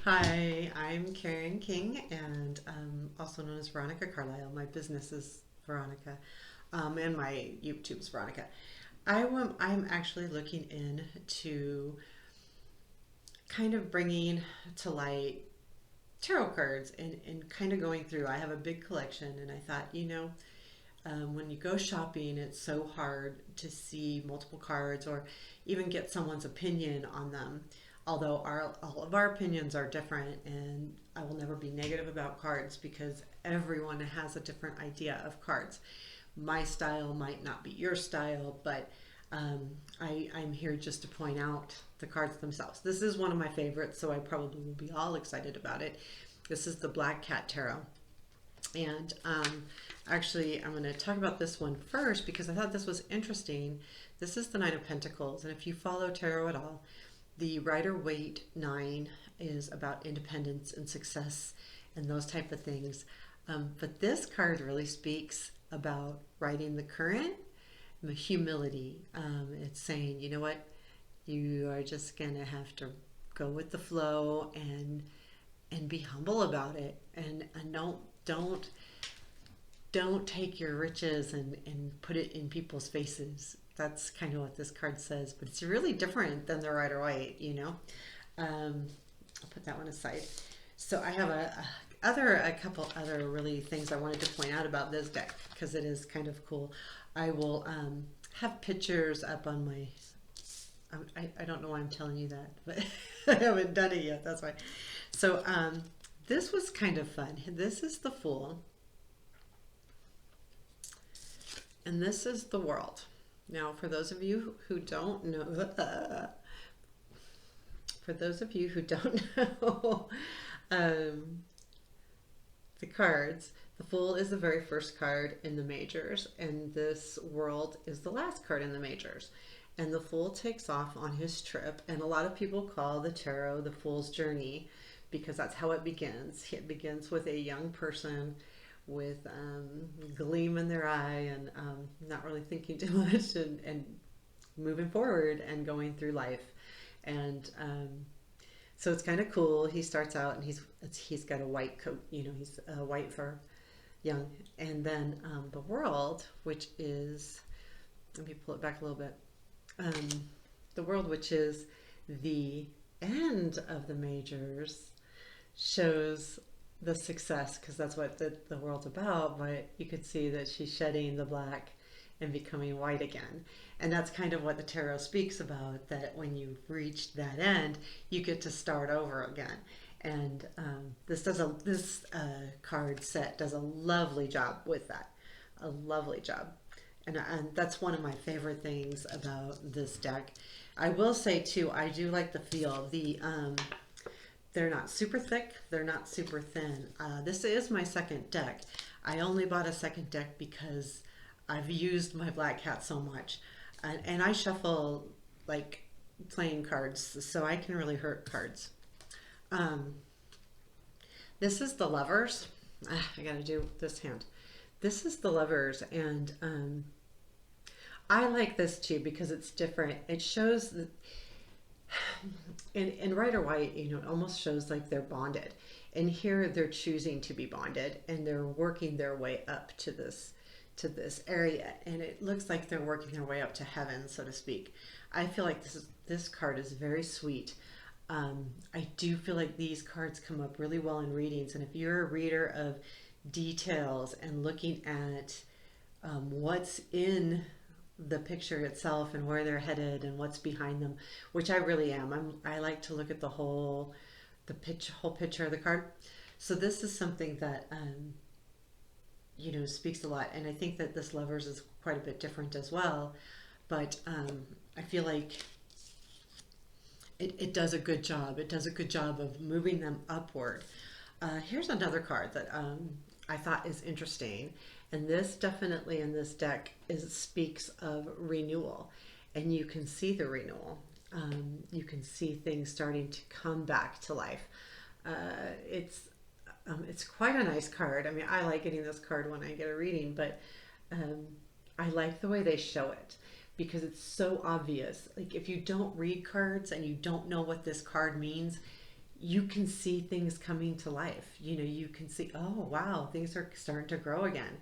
Hi, I'm Karen King, and also known as Veronica Carlisle. My business is Veronica, and my YouTube's Veronica. I'm actually looking into kind of bringing to light tarot cards and kind of going through. I have a big collection, and I thought, when you go shopping, it's so hard to see multiple cards or even get someone's opinion on them. Although all of our opinions are different, and I will never be negative about cards because everyone has a different idea of cards. My style might not be your style, but I'm here just to point out the cards themselves. This is one of my favorites, so I probably will be all excited about it. This is the Black Cat Tarot. And actually, I'm going to talk about this one first because I thought this was interesting. This is the Nine of Pentacles, and if you follow tarot at all, the Rider-Waite Nine is about independence and success and those type of things. But this card really speaks about riding the current, the humility. It's saying, you know what, you are just going to have to go with the flow and be humble about it, and don't take your riches and put it in people's faces. That's kind of what this card says, but it's really different than the Rider-Waite. I'll put that one aside. So I have a couple other really things I wanted to point out about this deck because it is kind of cool. I will have pictures up on my. I don't know why I'm telling you that, but I haven't done it yet. That's why. So this was kind of fun. This is the Fool, and this is the World. Now, for those of you who don't know, for those of you who don't know the cards, the Fool is the very first card in the majors, and this World is the last card in the majors. And the Fool takes off on his trip, and a lot of people call the tarot the Fool's journey because that's how it begins. It begins with a young person with gleam in their eye and not really thinking too much and moving forward and going through life. And so it's kind of cool. He starts out and he's got a white coat, he's white fur, young. And then the World, which is, let me pull it back a little bit. The World, which is the end of the majors, shows the success because that's what the world's about, but you could see that she's shedding the black and becoming white again. And that's kind of what the tarot speaks about, that when you've reached that end, you get to start over again. And this card set does a lovely job with that, a lovely job. And that's one of my favorite things about this deck. I will say too, I do like the feel. They're not super thick, they're not super thin. This is my second deck. I only bought a second deck because I've used my Black Cat so much. And I shuffle like playing cards, so I can really hurt cards. This is the Lovers. I gotta do this hand. This is the Lovers, and I like this too because it's different. It shows that in Rider-Waite, it almost shows like they're bonded. And here they're choosing to be bonded and they're working their way up to this area. And it looks like they're working their way up to heaven, so to speak. I feel like this card is very sweet. I do feel like these cards come up really well in readings. And if you're a reader of details and looking at what's in the picture itself and where they're headed and what's behind them, which I really am. I like to look at the whole picture of the card. So this is something that speaks a lot, and I think that this Lovers is quite a bit different as well. But I feel like it does a good job. It does a good job of moving them upward. Here's another card that I thought is interesting. And this definitely in this deck speaks of renewal. And you can see the renewal. You can see things starting to come back to life. It's quite a nice card. I mean, I like getting this card when I get a reading, but I like the way they show it because it's so obvious. Like if you don't read cards and you don't know what this card means, you can see things coming to life. You know, you can see, oh wow, things are starting to grow again.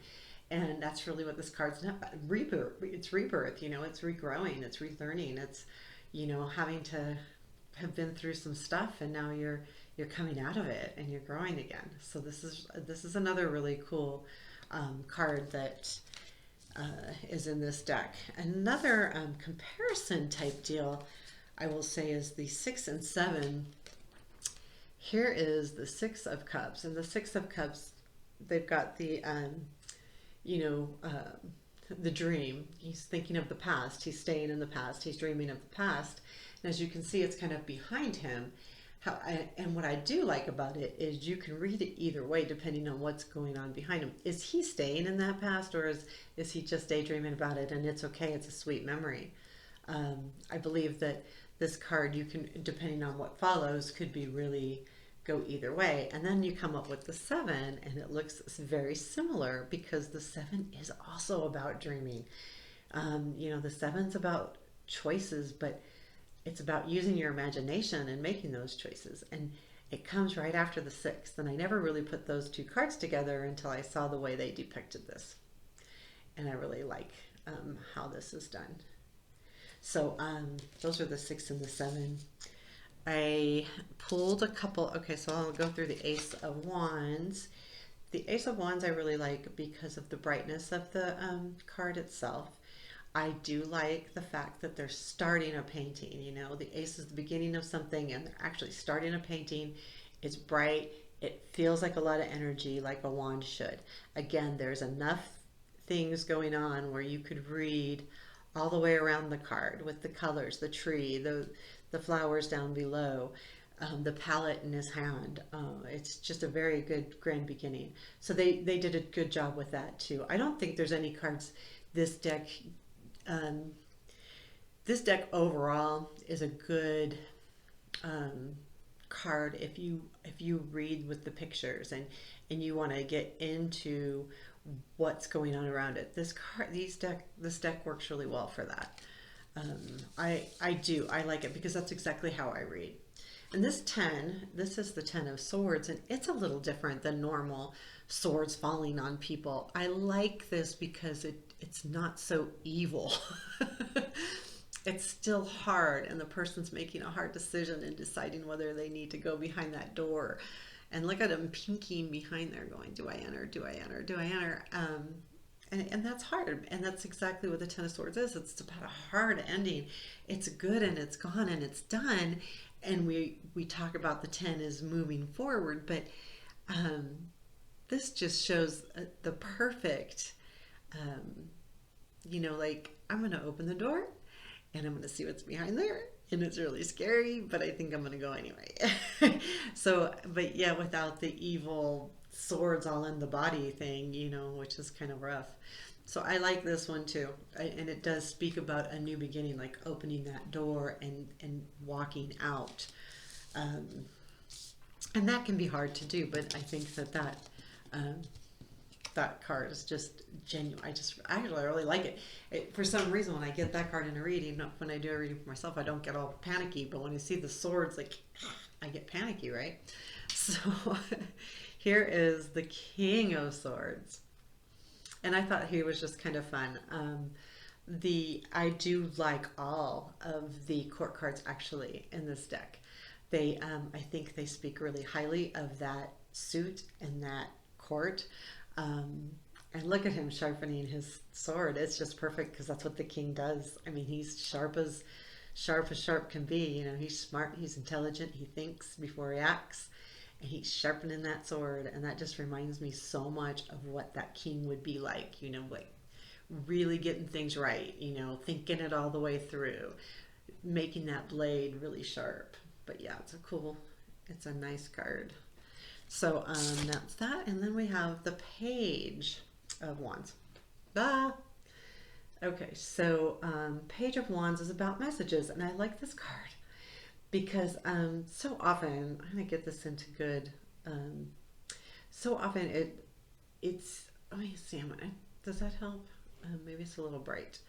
And that's really what this card's about. Rebirth. It's rebirth, you know, it's regrowing, it's relearning, it's, you know, having to have been through some stuff, and now you're coming out of it and you're growing again. So this is another really cool card that is in this deck. Another comparison type deal, I will say, is the 6 and 7. Here is the 6 of Cups, and the 6 of Cups, they've got the you know, the dream. He's thinking of the past. He's staying in the past. He's dreaming of the past. And as you can see, it's kind of behind him. And what I do like about it is you can read it either way depending on what's going on behind him. Is he staying in that past, or is he just daydreaming about it and it's okay, it's a sweet memory? I believe that this card, you can, depending on what follows, could be really go either way. And then you come up with the 7, and it looks very similar because the 7 is also about dreaming. You know, the 7's about choices, but it's about using your imagination and making those choices. And it comes right after the 6th. And I never really put those two cards together until I saw the way they depicted this. And I really like how this is done. So those are the 6 and the 7. I pulled a couple. Okay, so I'll go through the Ace of Wands. The Ace of Wands I really like because of the brightness of the card itself. I do like the fact that they're starting a painting. You know, the Ace is the beginning of something, and they're actually starting a painting. It's bright. It feels like a lot of energy, like a wand should. Again, there's enough things going on where you could read all the way around the card with the colors, the tree, the flowers down below, the palette in his hand. It's just a very good grand beginning. So they did a good job with that too. I don't think there's any cards this deck. This deck overall is a good card if you read with the pictures and you want to get into what's going on around it. This deck works really well for that. I like it because that's exactly how I read. And this is the 10 of Swords, and it's a little different than normal swords falling on people. I like this because it's not so evil. It's still hard, and the person's making a hard decision and deciding whether they need to go behind that door. And look at him pinking behind there going, do I enter, do I enter, do I enter? And that's hard, and that's exactly what the 10 of Swords is. It's about a hard ending. It's good, and it's gone, and it's done. And we talk about the 10 as moving forward, but this just shows the perfect, you know, like, I'm going to open the door, and I'm going to see what's behind there. And it's really scary, but I think I'm going to go anyway. So, but yeah, without the evil swords all in the body thing, you know, which is kind of rough. So I like this one too. And it does speak about a new beginning, like opening that door and walking out. And that can be hard to do, but I think that card is just genuine. I really like it. For some reason, when I get that card in a reading, when I do a reading for myself, I don't get all panicky, but when I see the swords, like, I get panicky, right? So here is the King of Swords. And I thought he was just kind of fun. I do like all of the court cards actually in this deck. I think they speak really highly of that suit and that court. And look at him sharpening his sword. It's just perfect because that's what the king does. I mean, he's sharp as sharp can be. You know, he's smart, he's intelligent, he thinks before he acts, and he's sharpening that sword. And that just reminds me so much of what that king would be like, you know, like really getting things right, you know, thinking it all the way through, making that blade really sharp. But yeah, it's a nice card. So that's that. And then we have the Page of Wands. Okay, so Page of Wands is about messages, and I like this card because so often, I'm going to get this into good, so often it's, let me see, does that help? Maybe it's a little bright.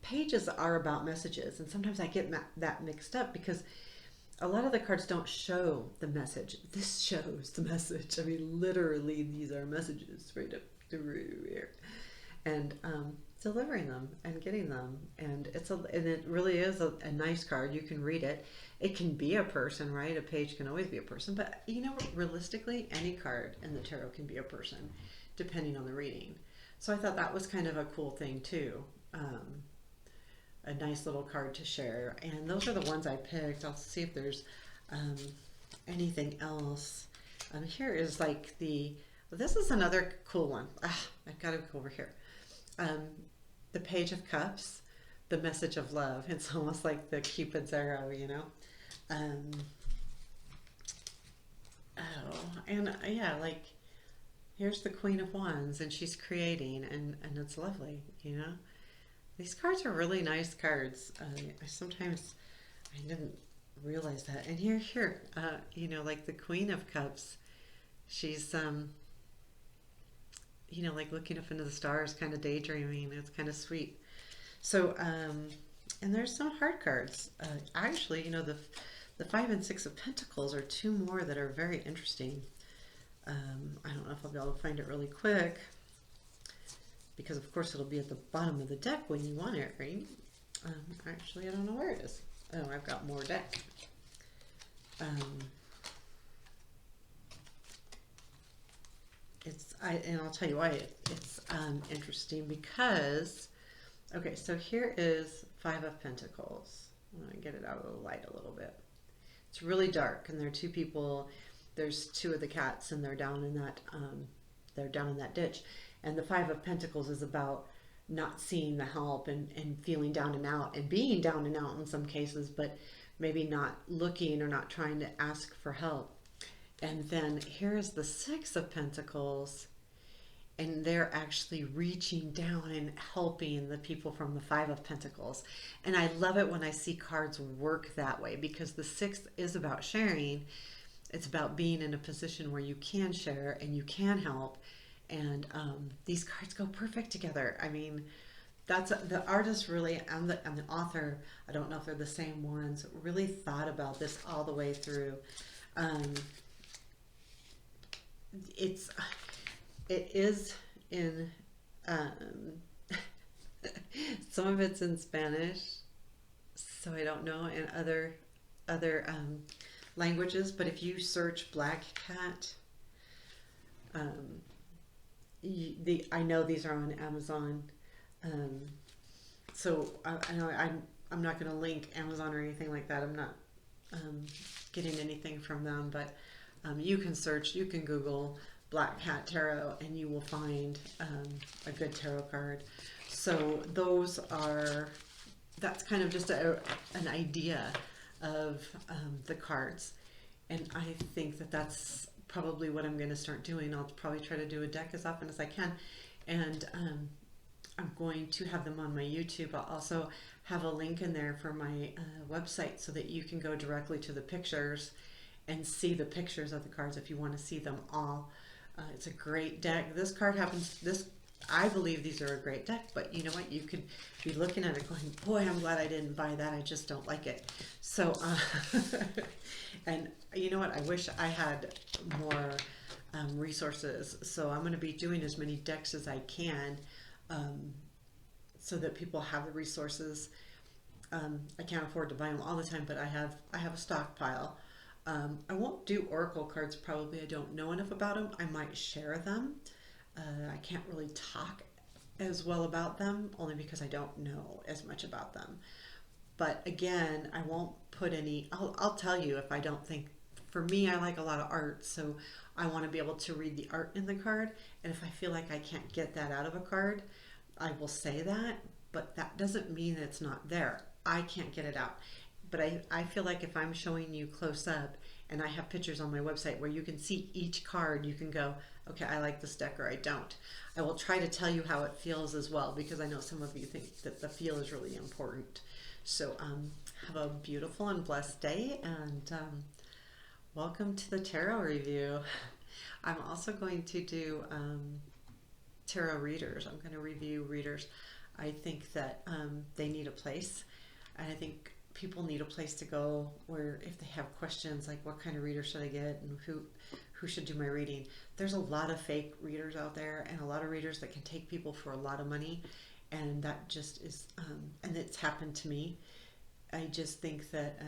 Pages are about messages, and sometimes I get that mixed up because a lot of the cards don't show the message. This shows the message. I mean, literally, these are messages right up through here, and delivering them and getting them. And it really is a nice card. You can read it. It can be a person, right? A page can always be a person, but you know, realistically, any card in the tarot can be a person, depending on the reading. So I thought that was kind of a cool thing too. A nice little card to share. And those are the ones I picked. I'll see if there's anything else. Here is like this is another cool one. I've got to go over here. The Page of Cups, the message of love. It's almost like the Cupid's arrow, you know? Yeah, like here's the Queen of Wands, and she's creating, and it's lovely, you know? These cards are really nice cards. Sometimes I didn't realize that. And here, you know, like the Queen of Cups, she's, you know, like looking up into the stars, kind of daydreaming. It's kind of sweet. So, and there's some hard cards. Actually, you know, the 5 and 6 of Pentacles are two more that are very interesting. I don't know if I'll be able to find it really quick, because of course it'll be at the bottom of the deck when you want it, right? Actually, I don't know where it is. Oh, I've got more deck. And I'll tell you why it's interesting, because, okay, so here is 5 of Pentacles. I'm going to get it out of the light a little bit. It's really dark, and there are two people. There's two of the cats, and they're down in that ditch. And the 5 of Pentacles is about not seeing the help and feeling down and out and being down and out in some cases, but maybe not looking or not trying to ask for help. And then here is the 6 of Pentacles, and they're actually reaching down and helping the people from the 5 of Pentacles. And I love it when I see cards work that way, because the 6 is about sharing. It's about being in a position where you can share and you can help. And these cards go perfect together. I mean, that's the artist really, and the author, I don't know if they're the same ones, really thought about this all the way through. It is in some of it's in Spanish, so I don't know in other languages. But if you search Black Cat, I know these are on Amazon, so I'm not going to link Amazon or anything like that. I'm not getting anything from them, but you can search, you can Google Black Cat Tarot, and you will find a good tarot card. So that's kind of just an idea of the cards, and I think that's probably what I'm going to start doing. I'll probably try to do a deck as often as I can, and I'm going to have them on my YouTube. I'll also have a link in there for my website, so that you can go directly to the pictures and see the pictures of the cards if you want to see them all. It's a great deck. I believe these are a great deck, but you know what? You could be looking at it going, boy, I'm glad I didn't buy that. I just don't like it. So, and you know what? I wish I had more resources. So I'm going to be doing as many decks as I can, so that people have the resources. I can't afford to buy them all the time, but I have a stockpile. I won't do oracle cards, probably. I don't know enough about them. I might share them. I can't really talk as well about them, only because I don't know as much about them. But again, I won't put any, I'll tell you if I don't think, for me, I like a lot of art, so I want to be able to read the art in the card. And if I feel like I can't get that out of a card, I will say that, but that doesn't mean it's not there. I can't get it out. But I feel like if I'm showing you close up, and I have pictures on my website where you can see each card, you can go, okay, I like this deck or I don't. I will try to tell you how it feels as well, because I know some of you think that the feel is really important. So have a beautiful and blessed day, and welcome to the tarot review. I'm also going to do tarot readers. I'm going to review readers. I think that they need a place, and I think people need a place to go where if they have questions like what kind of reader should I get and who should do my reading. There's a lot of fake readers out there and a lot of readers that can take people for a lot of money, and that just is and it's happened to me. I just think that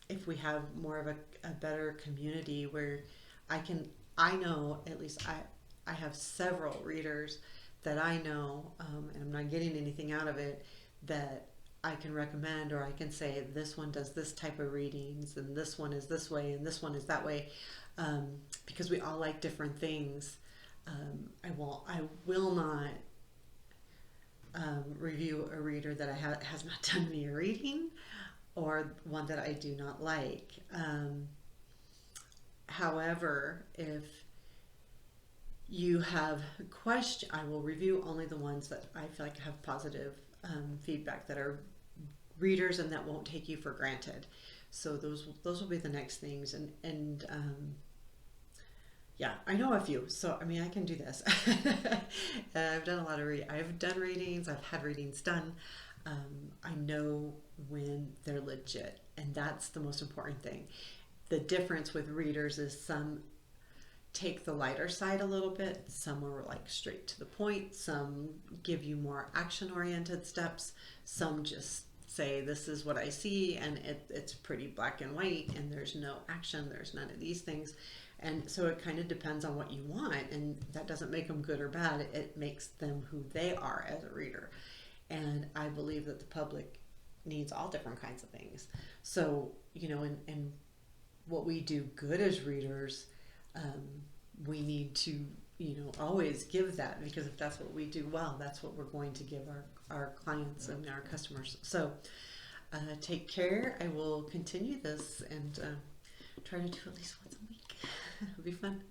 if we have more of a better community where I know, at least I have several readers that I know, and I'm not getting anything out of it, that I can recommend, or I can say this one does this type of readings and this one is this way and this one is that way, because we all like different things. I will not review a reader that has not done me a reading, or one that I do not like. However, if you have question, I will review only the ones that I feel like have positive feedback, that are readers and that won't take you for granted. So those will be the next things, and yeah, I know a few, so I mean I can do this. I've done a lot of I've done readings, I've had readings done. I know when they're legit, and that's the most important thing. The difference with readers is some take the lighter side a little bit, some are like straight to the point, some give you more action oriented steps, some just say this is what I see, and it's pretty black and white and there's no action, there's none of these things. And so it kind of depends on what you want, and that doesn't make them good or bad, it makes them who they are as a reader. And I believe that the public needs all different kinds of things. So, you know, and what we do good as readers, we need to, you know, always give that, because if that's what we do well, that's what we're going to give our clients and our customers. So take care. I will continue this and try to do at least once a week. It'll be fun.